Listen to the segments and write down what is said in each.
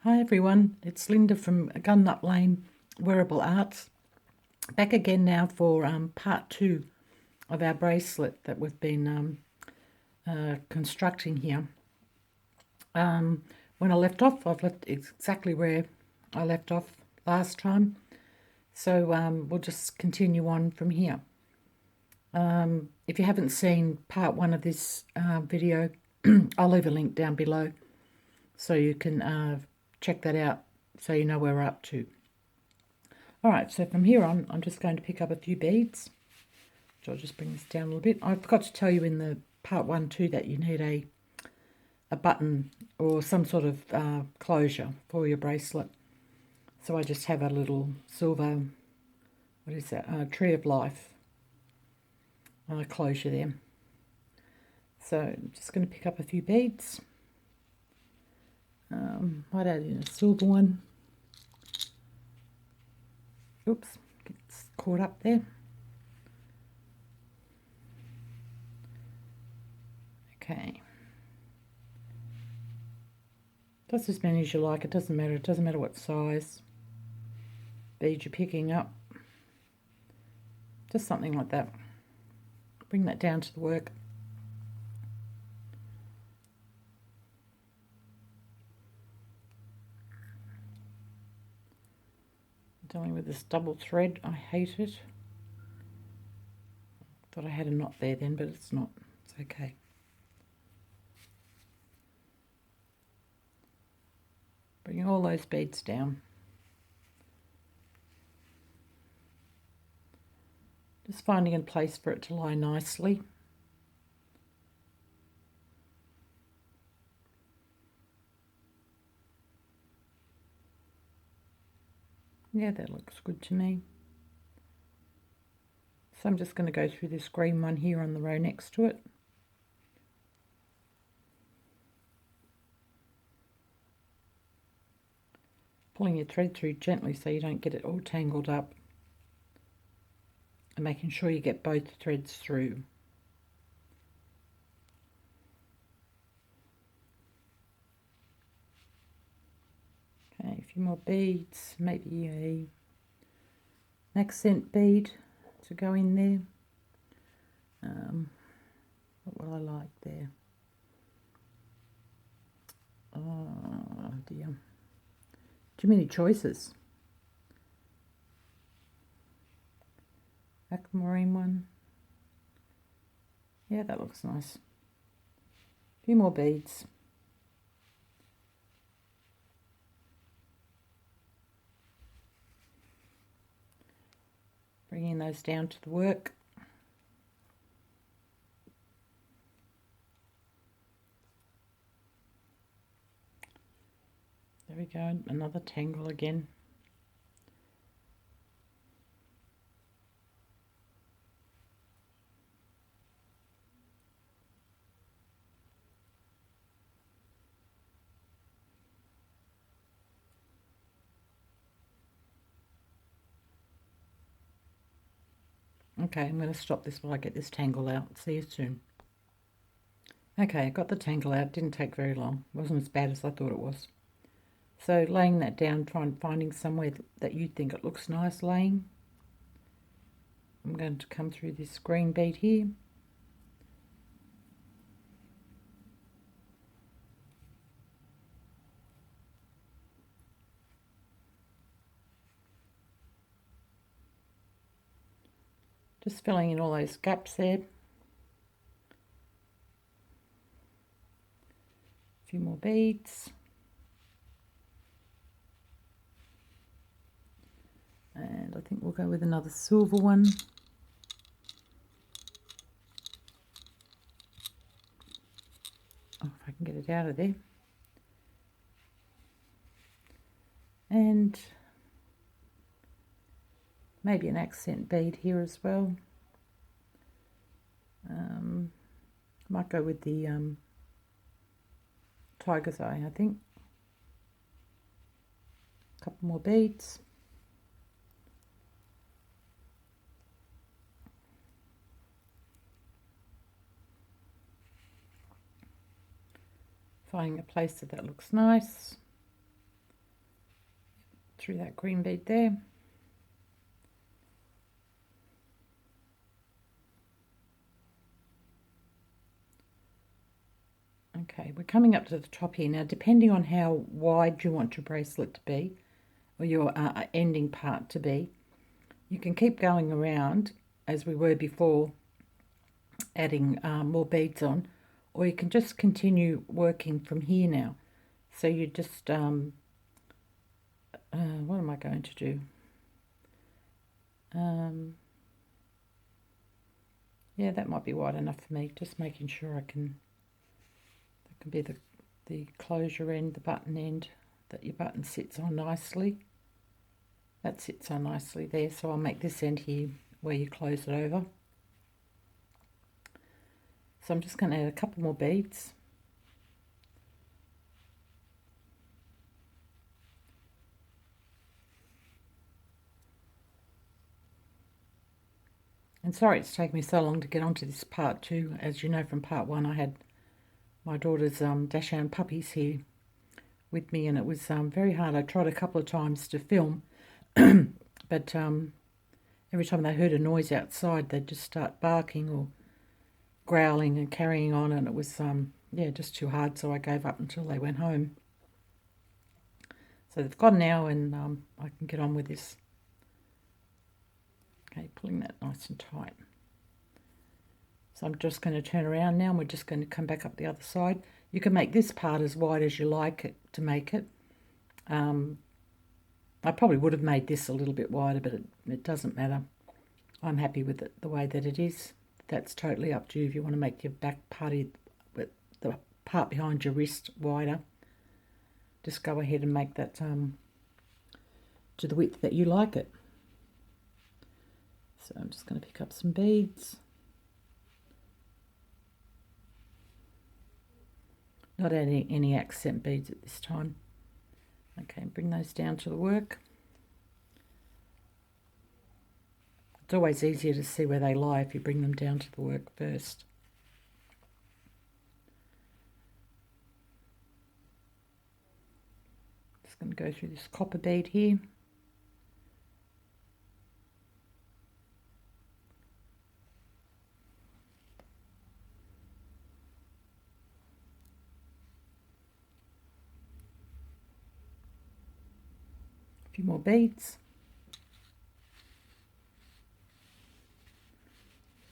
Hi everyone, it's Linda from Gun Nut Lane Wearable Arts. Back again now for part 2 of our bracelet that we've been constructing here. When I left off, I've left exactly where I left off last time. So we'll just continue on from here. If you haven't seen part 1 of this video, I'll leave a link down below so you can check that out so you know where we're up to. Alright, so from here on, I'm just going to pick up a few beads. So I'll just bring this down a little bit. I forgot to tell you in the part 1 too that you need a button or some sort of closure for your bracelet. So I just have a little silver, what is that, Tree of Life closure there. So I'm just going to pick up a few beads. Might add in a silver one. Oops, gets caught up there. Okay. Just as many as you like, it doesn't matter. It doesn't matter what size bead you're picking up. Just something like that. Bring that down to the work. Dealing with this double thread, I hate it. Thought I had a knot there then, but it's not. It's okay. Bring all those beads down. Just finding a place for it to lie nicely. Yeah, that looks good to me. So I'm just going to go through this green one here on the row next to it. Pulling your thread through gently so you don't get it all tangled up. And making sure you get both threads through. Okay, a few more beads, maybe an accent bead to go in there. What will I like there? Oh dear. Too many choices. Aquamarine one. Yeah, that looks nice. A few more beads. Bringing those down to the work. There we go, another tangle again. Okay, I'm going to stop this while I get this tangle out. See you soon. Okay, I got the tangle out. Didn't take very long. It wasn't as bad as I thought it was. So laying that down, finding somewhere that you think it looks nice laying. I'm going to come through this green bead here. Just filling in all those gaps there. A few more beads. And I think we'll go with another silver one. Oh, if I can get it out of there. And maybe an accent bead here as well. Might go with the tiger's eye, I think. A couple more beads. Finding a place that looks nice. through that green bead there. Okay, we're coming up to the top here. Now, depending on how wide you want your bracelet to be, or your ending part to be, you can keep going around as we were before, adding more beads on, or you can just continue working from here now. So you just, what am I going to do? Yeah, that might be wide enough for me, just making sure that can be the closure end, the button end, that your button sits on nicely. That sits on nicely there, so I'll make this end here where you close it over. So I'm just going to add a couple more beads. And sorry it's taken me so long to get onto this part too. As you know from part one, I had my daughter's Dachshund puppies here with me, and it was very hard. I tried a couple of times to film, but every time they heard a noise outside, they'd just start barking or growling and carrying on, and it was, yeah, just too hard, so I gave up until they went home. So they've gone now, and I can get on with this. Okay, pulling that nice and tight. So I'm just going to turn around now, and we're just going to come back up the other side. You can make this part as wide as you like it to make it. I probably would have made this a little bit wider, but it doesn't matter. I'm happy with it the way that it is. That's totally up to you if you want to make your back part, with the part behind your wrist wider. Just go ahead and make that to the width that you like it. So I'm just going to pick up some beads. Not adding any accent beads at this time. Okay, bring those down to the work. It's always easier to see where they lie if you bring them down to the work first. Just going to go through this copper bead here. A few more beads.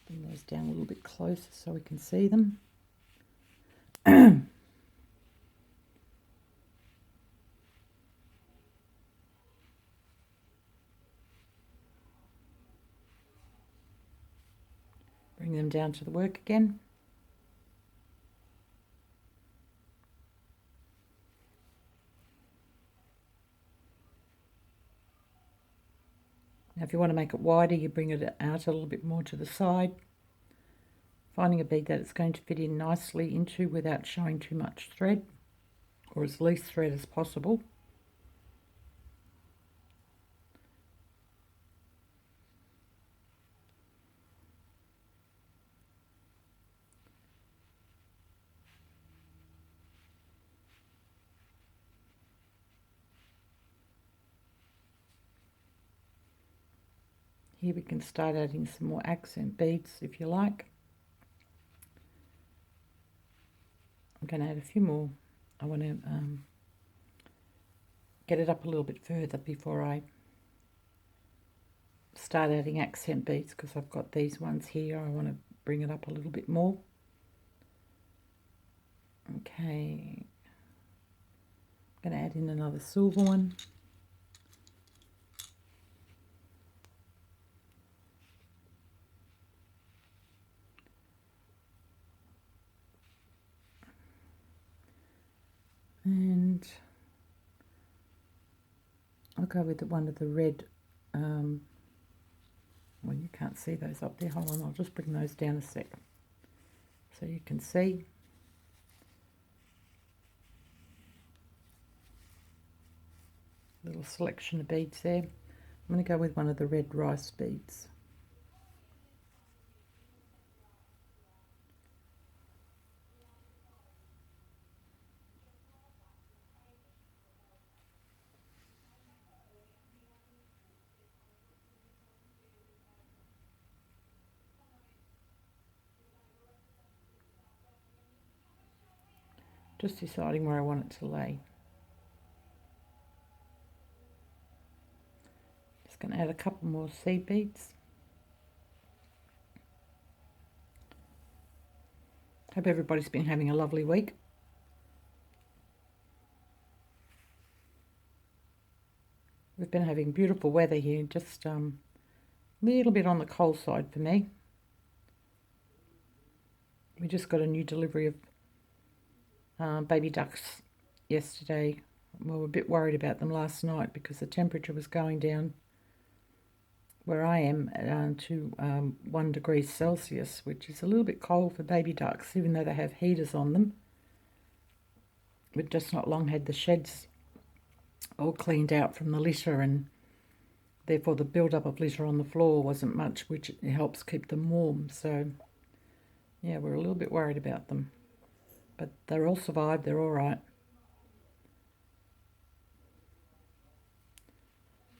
Bring those down a little bit closer so we can see them. Bring them down to the work again. Now if you want to make it wider, you bring it out a little bit more to the side, finding a bead that it's going to fit in nicely into without showing too much thread, or as least thread as possible. Here we can start adding some more accent beads if you like. I'm going to add a few more. I want to get it up a little bit further before I start adding accent beads, because I've got these ones here. I want to bring it up a little bit more. Okay. I'm going to add in another silver one. And I'll go with one of the red, well, you can't see those up there. Hold on, I'll just bring those down a sec so you can see. Little selection of beads there. I'm going to go with one of the red rice beads. Just deciding where I want it to lay. Just going to add a couple more seed beads. Hope everybody's been having a lovely week. We've been having beautiful weather here, just a little bit on the cold side for me. We just got a new delivery of baby ducks yesterday. We were a bit worried about them last night because the temperature was going down where I am to 1 degree Celsius, which is a little bit cold for baby ducks, even though they have heaters on them. We've just not long had the sheds all cleaned out from the litter, and therefore the build-up of litter on the floor wasn't much, which helps keep them warm. So yeah, we're a little bit worried about them, but they're all survived. They're all right.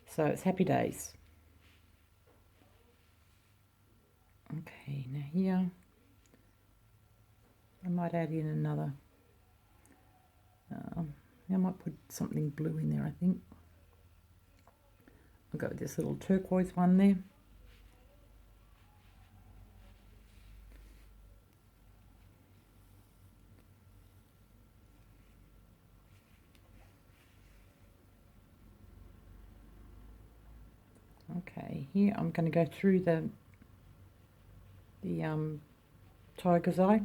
So it's happy days. Okay, now here I might add in another. I might put something blue in there, I think. I'll go with this little turquoise one there. Okay, here I'm going to go through the tiger's eye.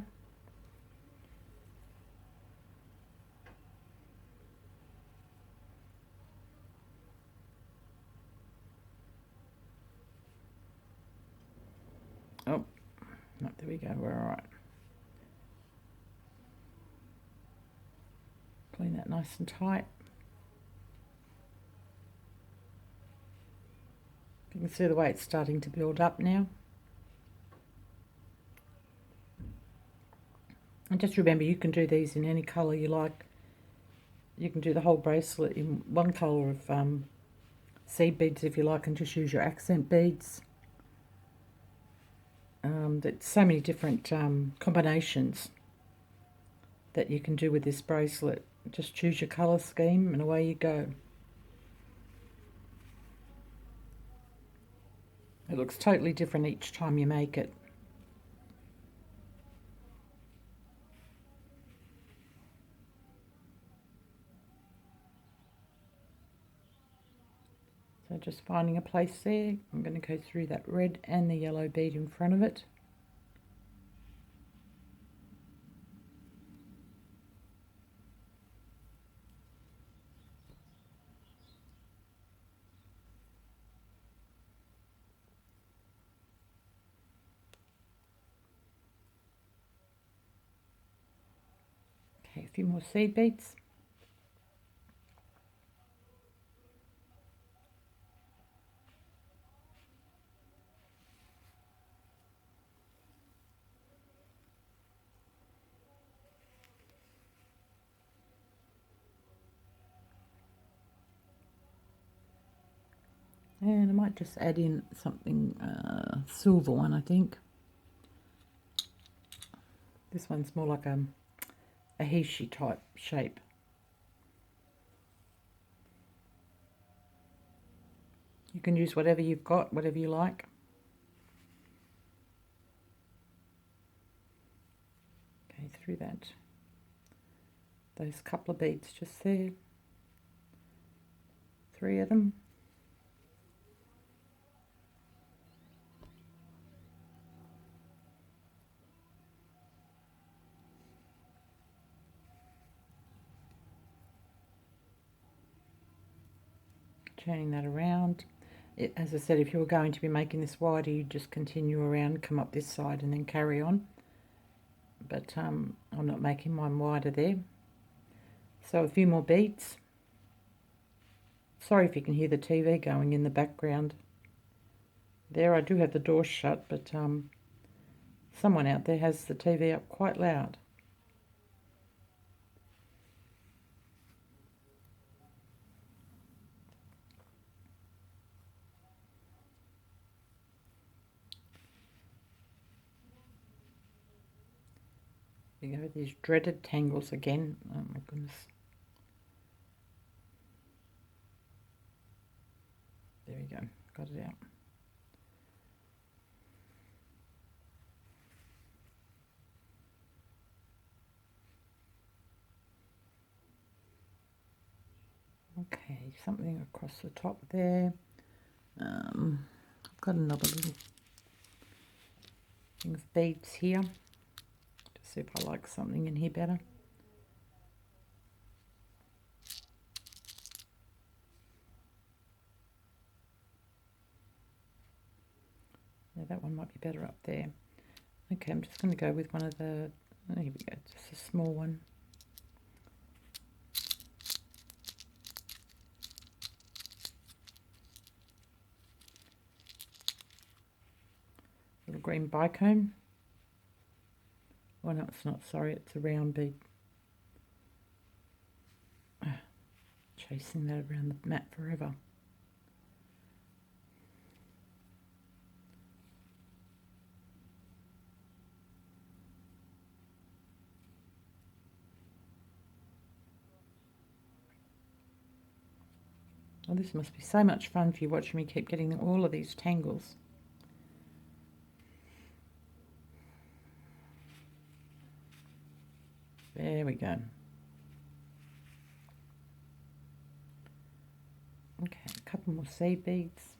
Oh, no, there we go, we're all right. Clean that nice and tight. You can see the way it's starting to build up now. And just remember, you can do these in any colour you like. You can do the whole bracelet in one colour of seed beads if you like, and just use your accent beads. There's so many different combinations that you can do with this bracelet. Just choose your colour scheme and away you go. It looks totally different each time you make it. So just finding a place there. I'm going to go through that red and the yellow bead in front of it. Okay, a few more seed beads. And I might just add in something silver one, I think. This one's more like a heishi type shape. You can use whatever you've got, whatever you like. Okay, through that. Those couple of beads just there. 3 of them. Turning that around. As I said, if you were going to be making this wider, you just continue around, come up this side and then carry on. But I'm not making mine wider there. So a few more beads. Sorry if you can hear the TV going in the background. There, I do have the door shut, but someone out there has the TV up quite loud. There you go, these dreaded tangles again. Oh my goodness. There we go, got it out. Okay, something across the top there. I've got another little thing of beads here. Just see if I like something in here better. Yeah, that one might be better up there. Okay, I'm just going to go with one of the, oh, here we go, just a small one. Little green bicone. Oh no, it's not, sorry, it's a round bead. Chasing that around the mat forever. Oh, this must be so much fun for you watching me keep getting all of these tangles. There we go. Okay, a couple more seed beads.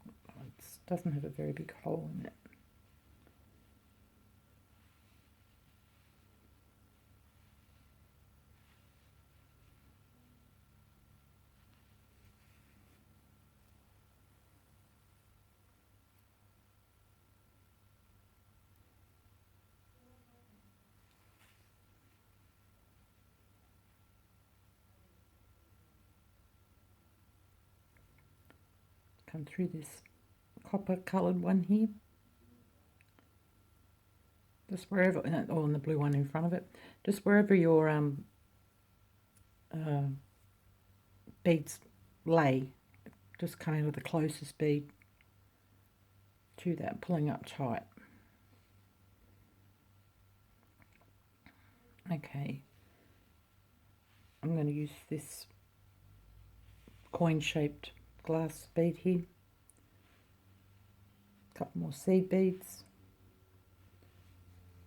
Oh, it doesn't have a very big hole in it. Come through this copper coloured one here. Just wherever, or in the blue one in front of it, just wherever your beads lay, just come out of the closest bead to that, pulling up tight. Okay, I'm going to use this coin-shaped glass bead here. A couple more seed beads.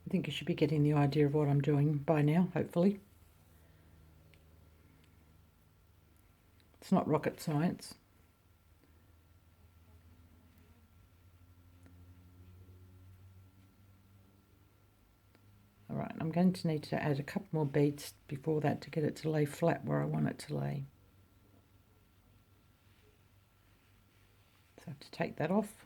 I think you should be getting the idea of what I'm doing by now, hopefully. It's not rocket science. Alright, I'm going to need to add a couple more beads before that to get it to lay flat where I want it to lay. So I have to take that off.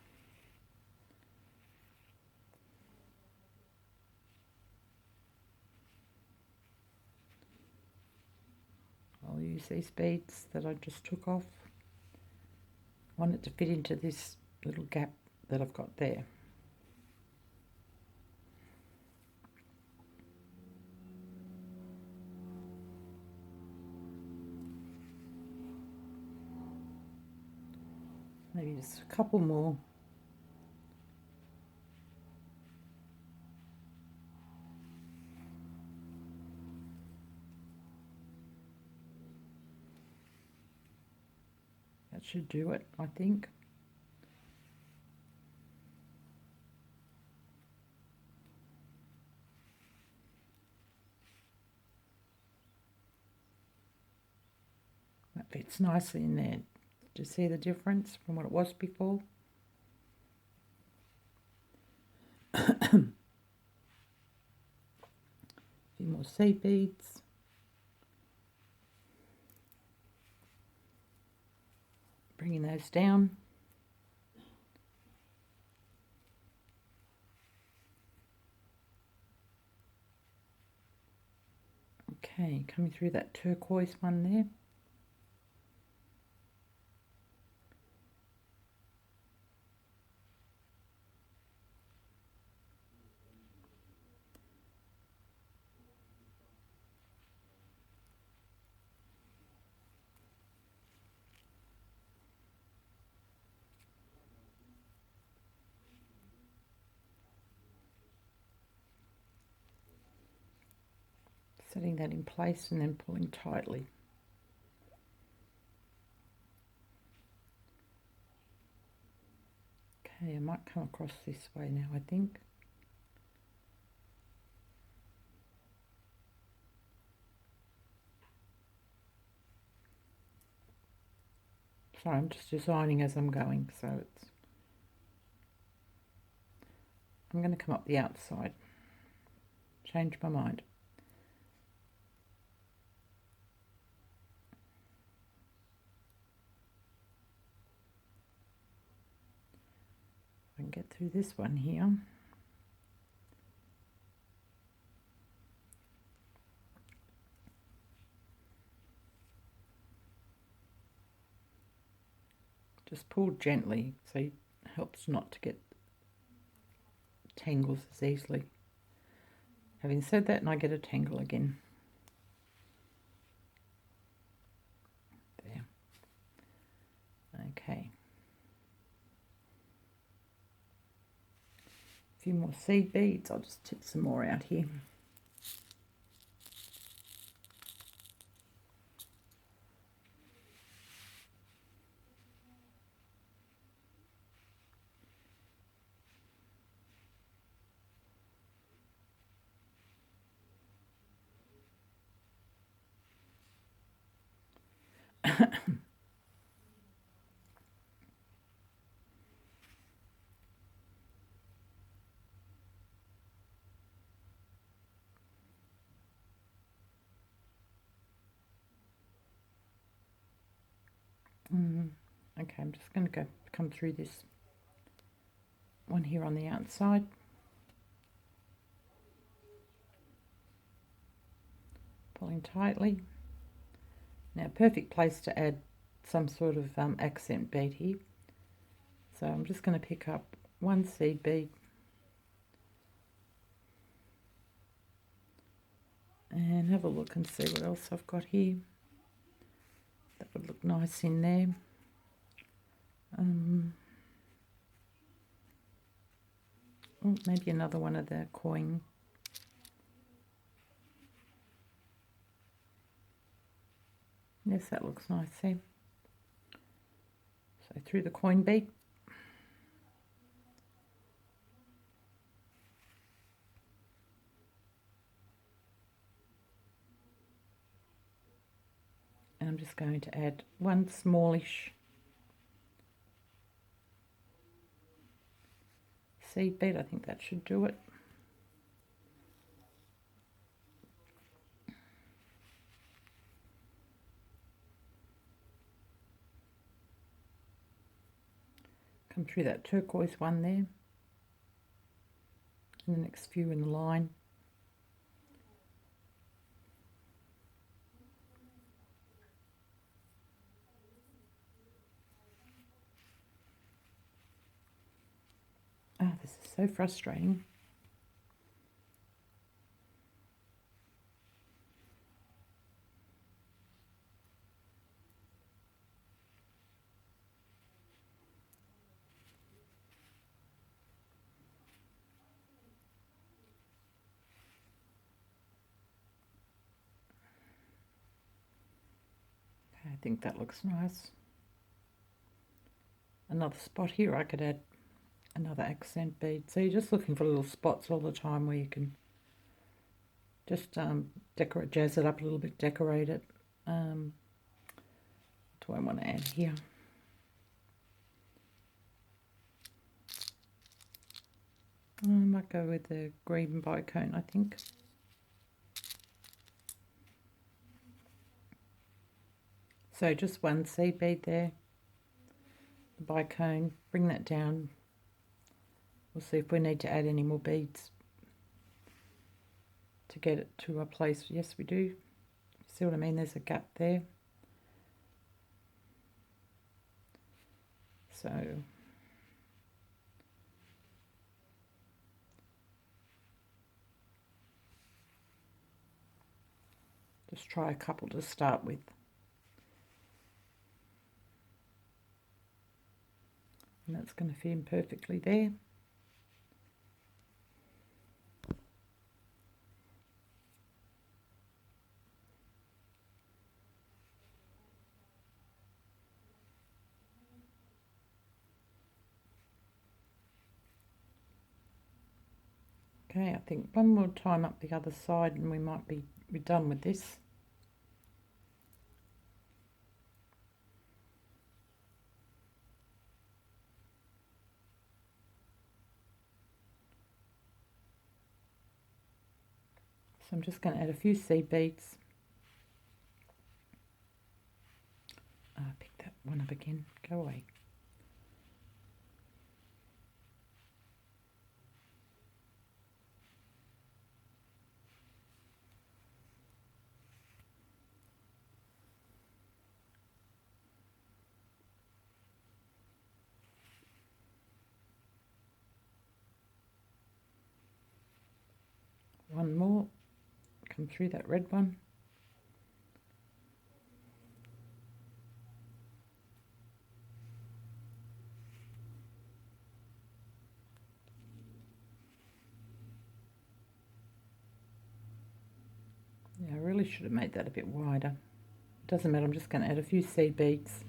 I'll use these beads that I just took off. I want it to fit into this little gap that I've got there. Maybe just a couple more. That should do it, I think. That fits nicely in there. Do you see the difference from what it was before? A few more seed beads. Bringing those down. Okay, coming through that turquoise one there. Setting that in place and then pulling tightly. Okay, I might come across this way now, I think. Sorry, I'm just designing as I'm going, so I'm going to come up the outside. Change my mind. I can get through this one here. Just pull gently, so it helps not to get tangles as easily. Having said that, and I get a tangle again. There. Okay. A few more seed beads. I'll just tip some more out here. Okay, I'm just going to come through this one here on the outside. Pulling tightly. Now, perfect place to add some sort of accent bead here. So I'm just going to pick up one seed bead and have a look and see what else I've got here. That would look nice in there. Oh, maybe another one of the coin. Yes, that looks nice there. So through the coin bead. And I'm just going to add one smallish seed bead. I think that should do it. Come through that turquoise one there. And the next few in the line. Oh, this is so frustrating. Okay, I think that looks nice. Another spot here I could add another accent bead. So you're just looking for little spots all the time where you can just decorate, jazz it up a little bit, decorate it. What do I want to add here? I might go with the green bicone, I think. So just one seed bead there, the bicone, bring that down. We'll see if we need to add any more beads to get it to a place. Yes, we do. See what I mean? There's a gap there. So just try a couple to start with. And that's going to fit in perfectly there. Okay, I think one more time up the other side and we might be done with this. So I'm just going to add a few seed beads. Pick that one up again, go away. One more, come through that red one. Yeah, I really should have made that a bit wider. Doesn't matter, I'm just going to add a few seed beads.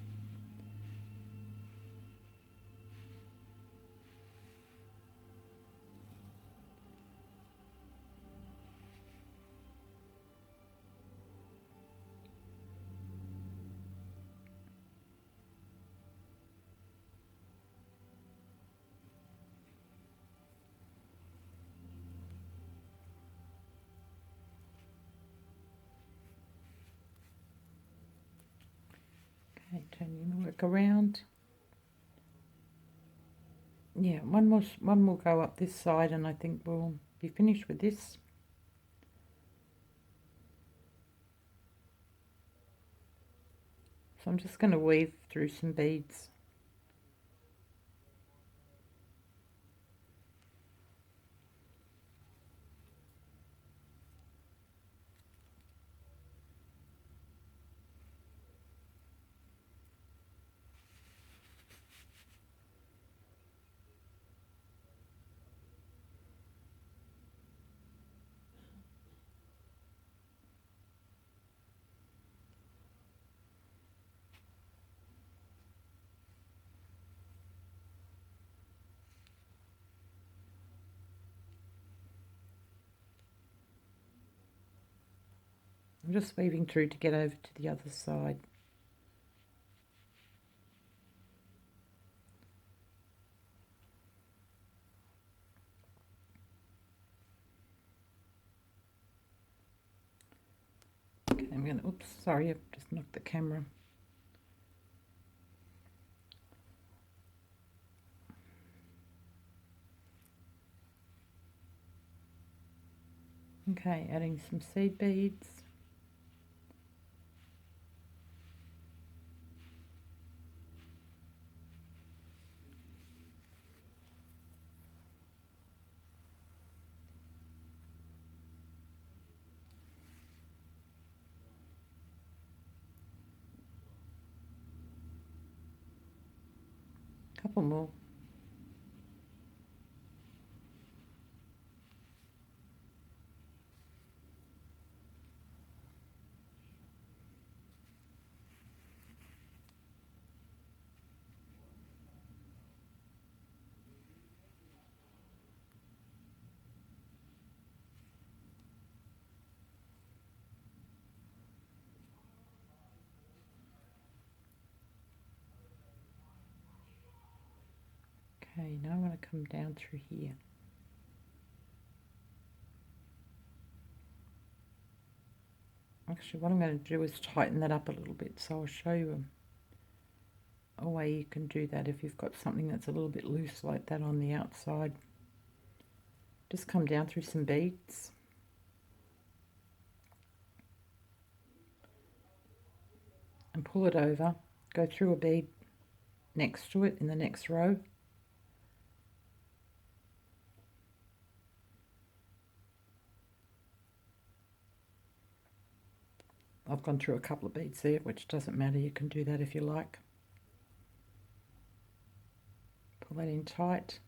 Okay, turn your work around. Yeah, one more go up this side and I think we'll be finished with this. So I'm just going to weave through some beads. I'm just weaving through to get over to the other side. Okay, I'm going to, oops, sorry, I've just knocked the camera. Okay, adding some seed beads. Couple more. Okay, now I want to come down through here. Actually, what I'm going to do is tighten that up a little bit, so I'll show you a way you can do that if you've got something that's a little bit loose like that on the outside. Just come down through some beads. And pull it over, go through a bead next to it in the next row. I've gone through a couple of beads there, which doesn't matter, you can do that if you like. Pull that in tight.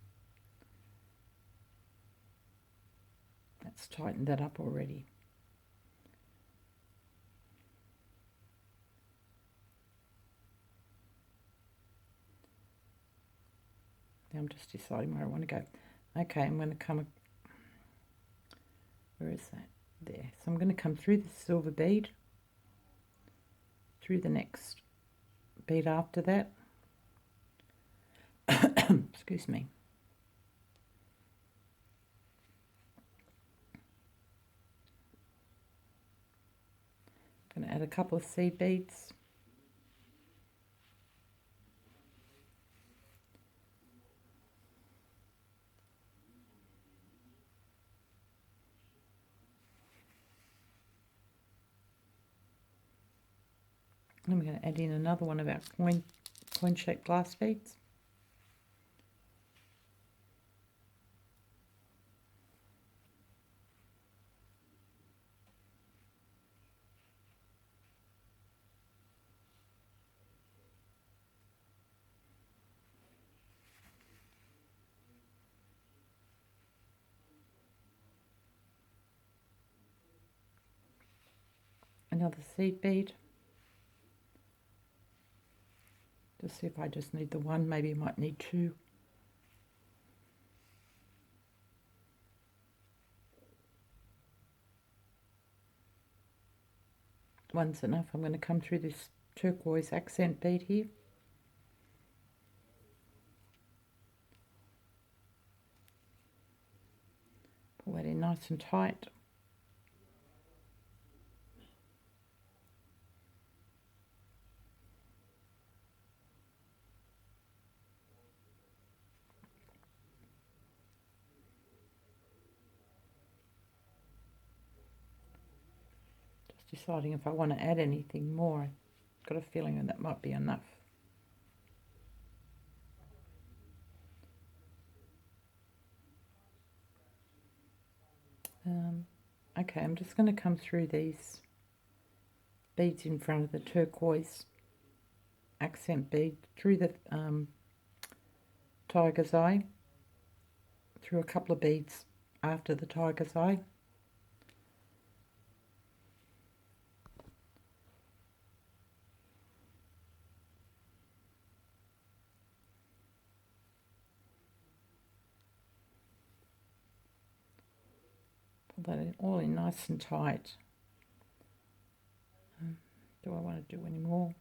That's tightened that up already. Now I'm just deciding where I want to go. Okay, I'm going to come Where is that? There. So I'm going to come through the silver bead, through the next bead after that. Excuse me. I'm going to add a couple of seed beads. And we're going to add in another one of our coin-shaped glass beads. Another seed bead. Just see if I just need the one, maybe I might need two. One's enough. I'm going to come through this turquoise accent bead here. Pull that in nice and tight. Deciding if I want to add anything more. I've got a feeling that might be enough. Okay, I'm just going to come through these beads in front of the turquoise accent bead, through the tiger's eye, through a couple of beads after the tiger's eye. Pull that all in nice and tight. Do I want to do any more?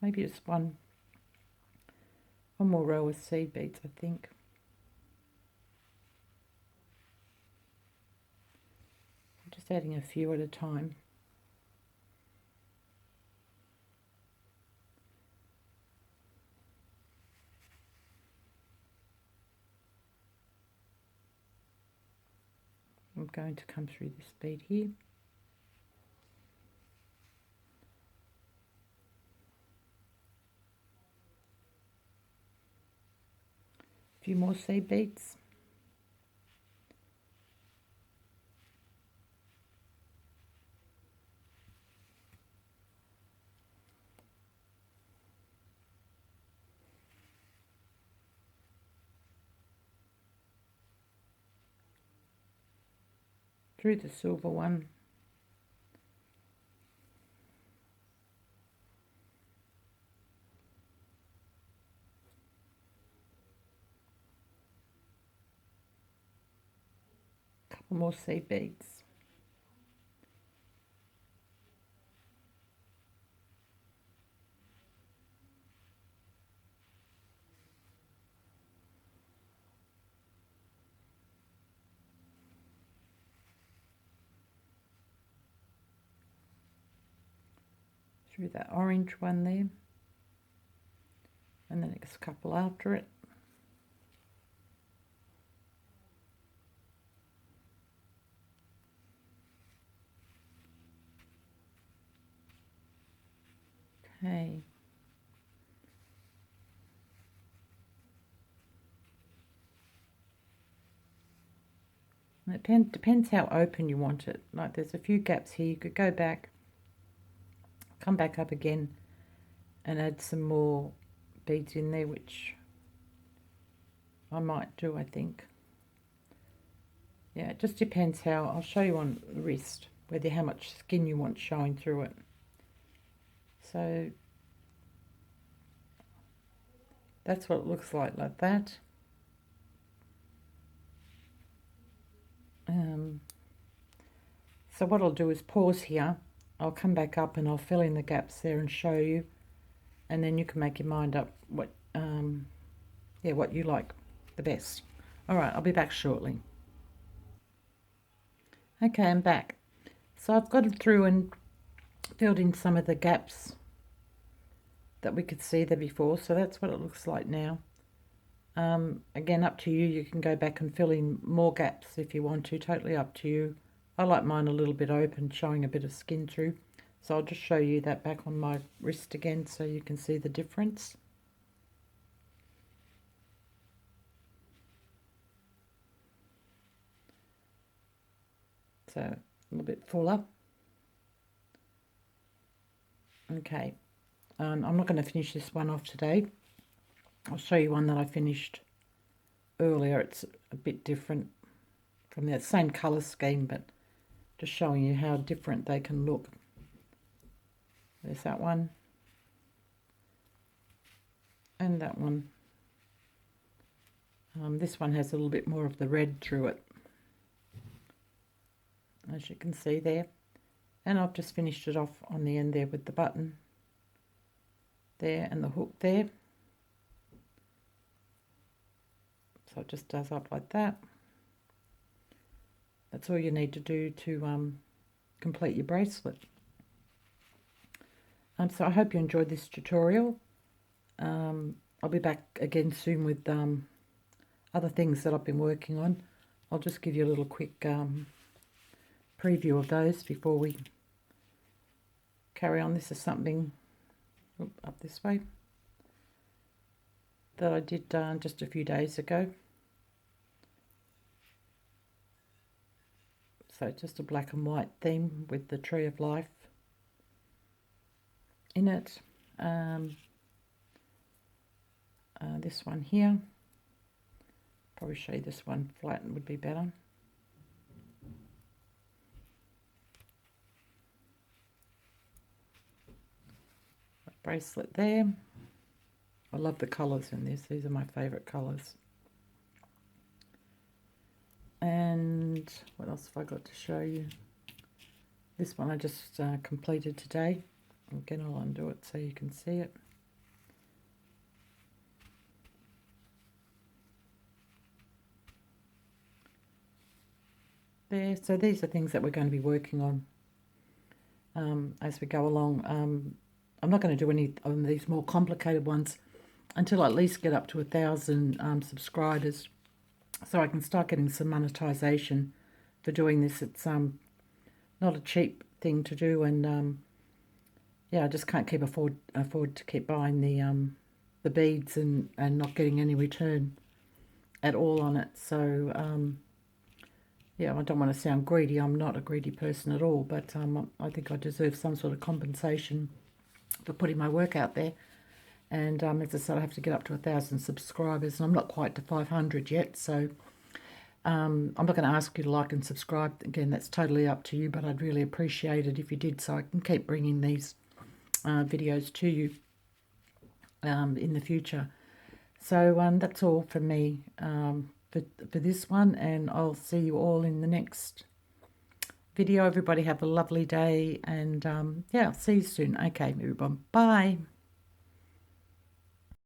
Maybe just one more row of seed beads, I think. I'm just adding a few at a time. I'm going to come through this bead here. A few more seed beads. Through the silver one. Couple more seed beads. Through that orange one there, and the next couple after it. Okay. It depends how open you want it. Like there's a few gaps here. You could go back, come back up again, and add some more beads in there, which I might do, I think. Yeah, it just depends how. I'll show you on the wrist, how much skin you want showing through it. So that's what it looks like that. So what I'll do is pause here. I'll come back up and I'll fill in the gaps there and show you, and then you can make your mind up what what you like the best. All right, I'll be back shortly. Okay, I'm back. So I've got it through and filled in some of the gaps that we could see there before, so that's what it looks like now. Again, up to you. You can go back and fill in more gaps if you want to, totally up to you. I like mine a little bit open, showing a bit of skin through. So I'll just show you that back on my wrist again so you can see the difference. So a little bit fuller. Okay, I'm not going to finish this one off today. I'll show you one that I finished earlier. It's a bit different from that same colour scheme, but just showing you how different they can look. There's that one. And that one. This one has a little bit more of the red through it, as you can see there. And I've just finished it off on the end there with the button there and the hook there. So it just does up like that. That's all you need to do to complete your bracelet. So I hope you enjoyed this tutorial. I'll be back again soon with other things that I've been working on. I'll just give you a little quick preview of those before we carry on. This is something up this way that I did just a few days ago. So just a black and white theme with the tree of life in it. This one here, probably show you this one flat would be better. Bracelet there. I love the colours in this. These are my favourite colours. And what else have I got to show you? This one I just completed today. Again, I'll undo it so you can see it. There. So these are things that we're going to be working on as we go along. I'm not going to do any of these more complicated ones until I at least get up to 1,000 subscribers, so I can start getting some monetization for doing this. It's not a cheap thing to do, and yeah, I just can't afford to keep buying the beads and not getting any return at all on it. So yeah, I don't want to sound greedy. I'm not a greedy person at all, but I think I deserve some sort of compensation for putting my work out there. And as I said, I have to get up to 1,000 subscribers, and I'm not quite to 500 yet. So I'm not going to ask you to like and subscribe. Again, that's totally up to you, but I'd really appreciate it if you did, so I can keep bringing these videos to you in the future. So that's all from me for this one, and I'll see you all in the next video. Everybody have a lovely day, and yeah, see you soon. Okay, everyone, bye.